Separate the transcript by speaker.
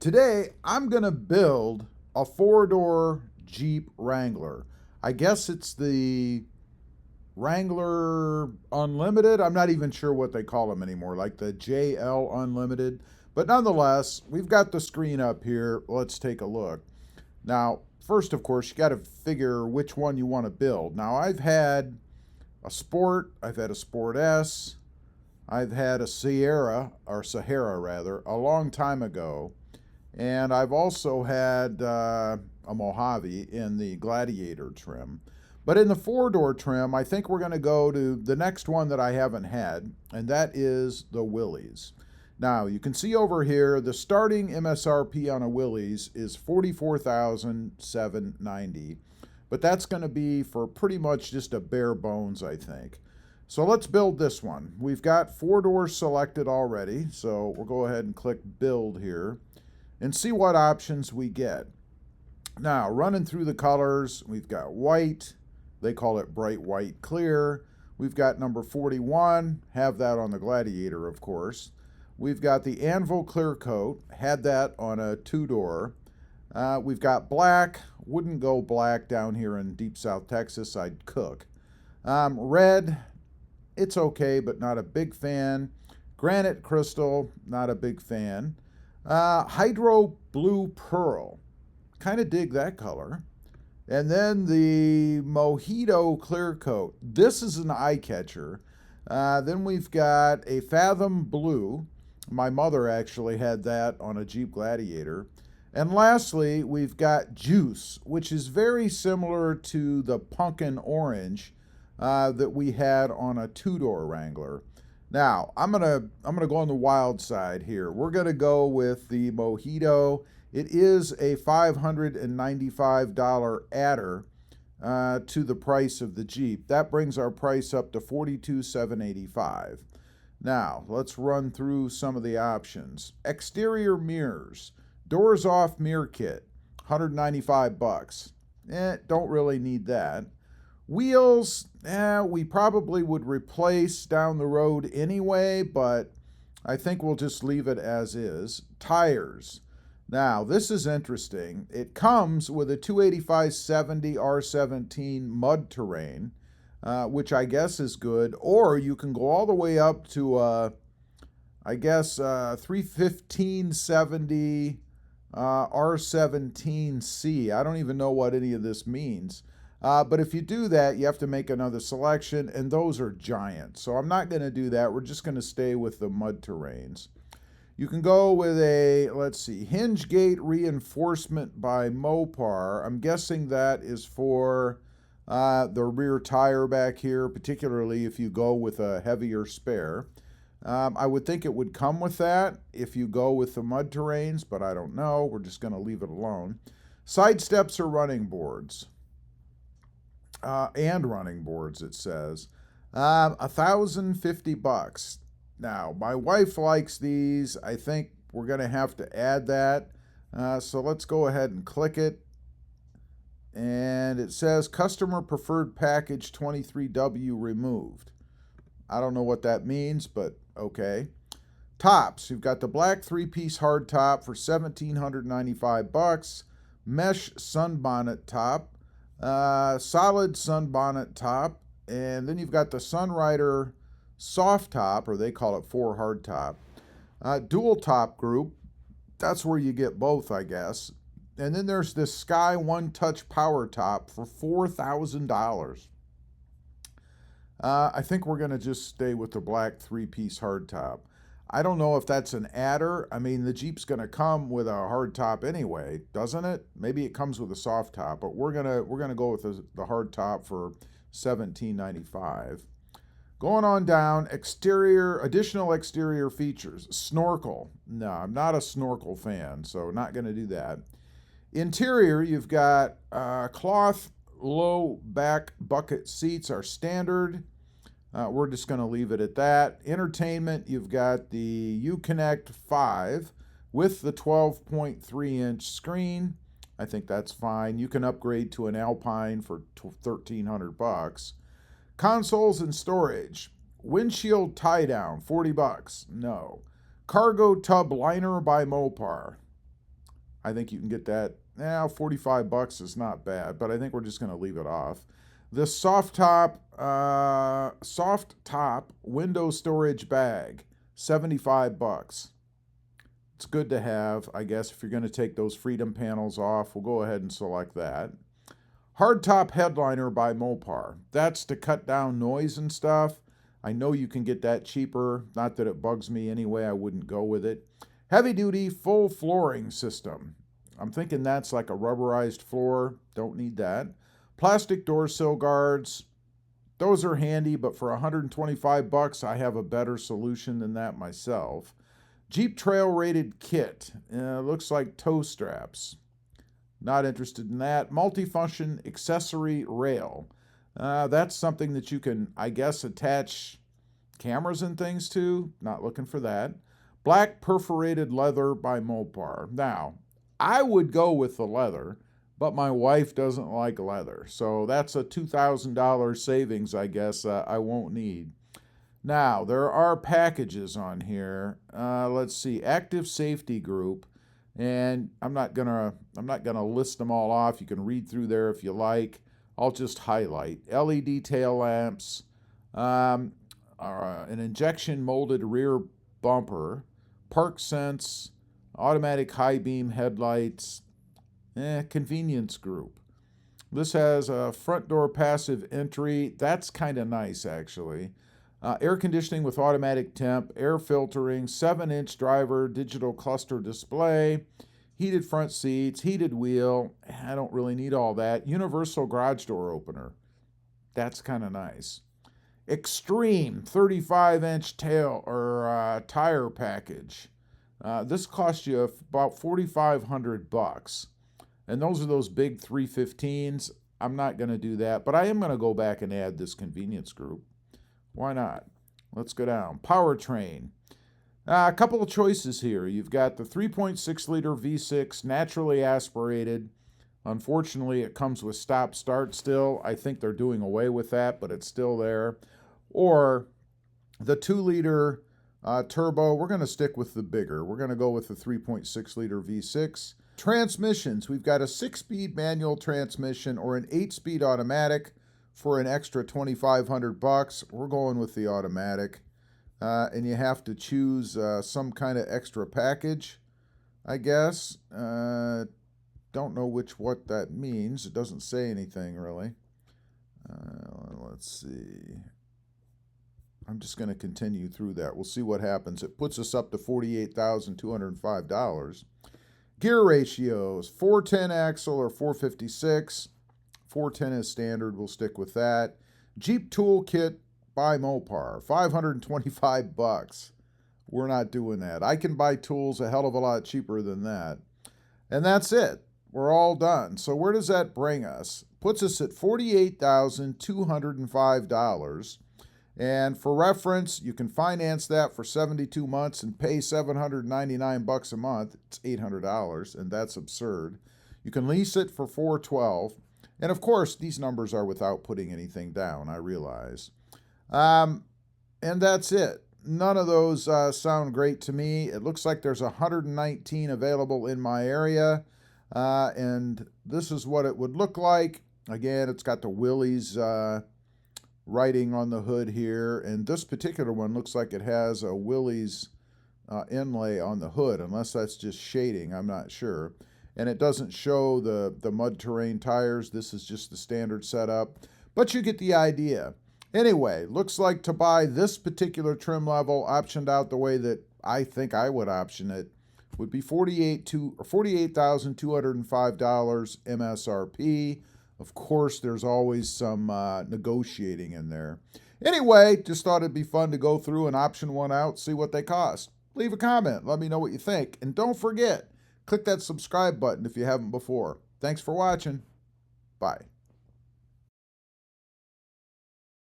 Speaker 1: Today, I'm going to build a four-door Jeep Wrangler. I guess it's the Wrangler Unlimited. I'm not even sure what they call them anymore, like the JL Unlimited. But nonetheless, we've got the screen up here. Let's take a look. Now, first, of course, you got to figure which one you want to build. Now, I've had a Sport, I've had a Sport S, I've had a Sahara rather, a long time ago. And I've also had a Mojave in the Gladiator trim. But in the four-door trim, I think we're going to go to the next one that I haven't had, and that is the Willys. Now, you can see over here, the starting MSRP on a Willys is $44,790, but that's going to be for pretty much just a bare bones, I think. So let's build this one. We've got four doors selected already, so we'll go ahead and click Build here and see what options we get. Now, running through the colors, we've got white. They call it bright white clear. We've got number 41, have that on the Gladiator, of course. We've got the Anvil Clear Coat, had that on a two-door. We've got black, wouldn't go black down here in deep South Texas, I'd cook. Red, it's okay, but not a big fan. Granite Crystal, not a big fan. Hydro Blue Pearl, kind of dig that color. And then the Mojito Clear Coat. This is an eye catcher. Then we've got a Fathom Blue. My mother actually had that on a Jeep Gladiator. And lastly, we've got Juice, which is very similar to the Pumpkin Orange that we had on a two-door Wrangler. Now, I'm gonna go on the wild side here. We're gonna go with the Mojito. It is a $595 adder to the price of the Jeep. That brings our price up to $42,785. Now, let's run through some of the options. Exterior mirrors, doors off mirror kit, $195. Don't really need that. Wheels, we probably would replace down the road anyway, but I think we'll just leave it as is. Tires. Now, this is interesting. It comes with a 285/70 R17 mud terrain, which I guess is good, or you can go all the way up to, I guess, 315/70 R17C. I don't even know what any of this means. But if you do that, you have to make another selection, and those are giant. So I'm not going to do that. We're just going to stay with the mud terrains. You can go with a, let's see, hinge gate reinforcement by Mopar. I'm guessing that is for the rear tire back here, particularly if you go with a heavier spare. I would think it would come with that if you go with the mud terrains, but I don't know. We're just going to leave it alone. Side steps or running boards. And running boards, it says. $1,050. Now, my wife likes these. I think we're going to have to add that. So let's go ahead and click it. And it says customer preferred package 23W removed. I don't know what that means, but okay. Tops. You've got the black three-piece hard top for $1,795. Mesh sunbonnet top. Solid sunbonnet top. And then you've got the Sunrider soft top, or they call it 4 hard top. Dual top group, that's where you get both, I guess. And then there's this Sky One Touch power top for $4,000. I think we're going to just stay with the black three-piece hard top. I don't know if that's an adder. I mean, the Jeep's going to come with a hard top anyway, doesn't it? Maybe it comes with a soft top, but we're gonna go with the hard top for $1,795. Going on down, additional exterior features. Snorkel. No, I'm not a snorkel fan, so not going to do that. Interior, you've got cloth low back bucket seats are standard. We're just going to leave it at that. Entertainment, you've got the Uconnect 5 with the 12.3-inch screen. I think that's fine. You can upgrade to an Alpine for $1,300. Consoles and storage. Windshield tie-down, $40. No. Cargo tub liner by Mopar. I think you can get that. Now, 45 bucks is not bad, but I think we're just going to leave it off. This soft top window storage bag, 75 bucks. It's good to have, I guess, if you're going to take those Freedom panels off. We'll go ahead and select that. Hardtop headliner by Mopar. That's to cut down noise and stuff. I know you can get that cheaper. Not that it bugs me anyway. I wouldn't go with it. Heavy duty full flooring system. I'm thinking that's like a rubberized floor. Don't need that. Plastic door sill guards. Those are handy, but for 125 bucks, I have a better solution than that myself. Jeep Trail rated kit. Looks like toe straps. Not interested in that. Multifunction accessory rail. That's something that you can, I guess, attach cameras and things to. Not looking for that. Black perforated leather by Mopar. Now, I would go with the leather, but my wife doesn't like leather. So that's a $2,000 savings, I guess, I won't need. Now, there are packages on here. Let's see. Active Safety Group. And I'm not gonna list them all off. You can read through there if you like. I'll just highlight LED tail lamps, an injection molded rear bumper, park sense, automatic high beam headlights, convenience group. This has a front door passive entry. That's kind of nice, actually. Air conditioning with automatic temp, air filtering, 7-inch driver, digital cluster display, heated front seats, heated wheel. I don't really need all that. Universal garage door opener. That's kind of nice. Extreme 35-inch tail or tire package. This costs you about 4,500 bucks. And those are those big 315s. I'm not going to do that, but I am going to go back and add this convenience group. Why not? Let's go down. Powertrain. A couple of choices here. You've got the 3.6 liter V6 naturally aspirated. Unfortunately, it comes with stop-start still. I think they're doing away with that, but it's still there. Or the 2 liter turbo. We're going to stick with the bigger. We're going to go with the 3.6 liter V6. Transmissions. We've got a 6-speed manual transmission or an 8-speed automatic. For an extra 2,500 bucks, we're going with the automatic. And you have to choose some kind of extra package, I guess. Don't know what that means. It doesn't say anything, really. Let's see. I'm just going to continue through that. We'll see what happens. It puts us up to $48,205. Gear ratios, 410 axle or 456. 410 is standard. We'll stick with that. Jeep Toolkit by Mopar, 525 bucks. We're not doing that. I can buy tools a hell of a lot cheaper than that. And that's it. We're all done. So where does that bring us? Puts us at $48,205. And for reference, you can finance that for 72 months and pay $799 a month. It's $800, and that's absurd. You can lease it for $412. And of course, these numbers are without putting anything down, I realize. And that's it. None of those sound great to me. It looks like there's 119 available in my area. And this is what it would look like. Again, it's got the Willys writing on the hood here. And this particular one looks like it has a Willys inlay on the hood, unless that's just shading. I'm not sure. And it doesn't show the mud terrain tires. This is just the standard setup. But you get the idea. Anyway, looks like to buy this particular trim level, optioned out the way that I think I would option it, would be $48,205 MSRP. Of course, there's always some negotiating in there. Anyway, just thought it'd be fun to go through and option one out, see what they cost. Leave a comment. Let me know what you think. And don't forget, click that subscribe button if you haven't before. Thanks for watching. Bye.